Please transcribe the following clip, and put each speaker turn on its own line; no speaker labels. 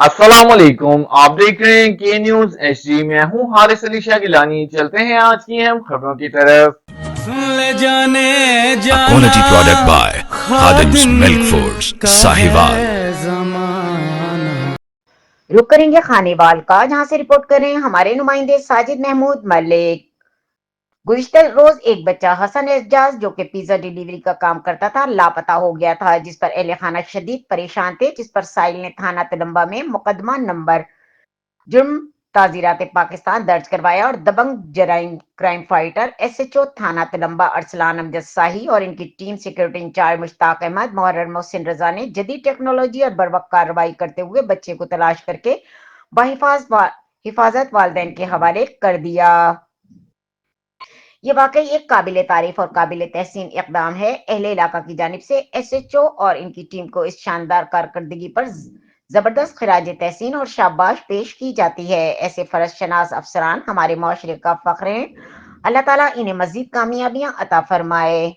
अस्सलाम वालेकुम। आप देख रहे हैं के न्यूज एचडी। मैं हूं हारिस अली शाह गिलानी। चलते हैं आज की अहम खबरों की तरफ।
ले जाने
A
जाना
quality product by Khadim's
Khadim
Milk Foods,
का
Sahiwal.
है जमाना।
रुक करेंगे खानेवाल का, जहां से रिपोर्ट कर रहे हैं हमारे नुमाइंदे साजिद महमूद मलिक। गुज़िश्ता रोज एक बच्चा हसन एजाज जो कि पिज्जा डिलीवरी का काम करता था लापता हो गया था, जिस पर अहले खाना शदीद परेशान थे, जिस पर साहिल ने थाना तलम्बा में मुकदमा नंबर जुर्म ताजीरात पाकिस्तान दर्ज करवाया और दबंग जराइम क्राइम फाइटर एसएचओ थाना तलम्बा अरसलान अमजद शाही और इनकी team security incharge Mushtaq Ahmad, मुहर्रर मोहसिन रजा ने जदीद टेक्नोलॉजी और बर्वक्त कार्रवाई करते हुए बच्चे को तलाश करके हिफाजत वालिदैन के हवाले कर दिया। ये वाकई एक काबिल तारीफ और काबिल तहसीन इकदाम है। अहले इलाका की जानिब से एसएचओ और इनकी टीम को इस शानदार कारकर्दगी पर जबरदस्त खिराज तहसीन और शाबाश पेश की जाती है। ऐसे फरज शनास अफसरान हमारे माशरे का फख्र हैं। अल्लाह ताला इन्हें मजीद कामयाबियां अता फरमाए।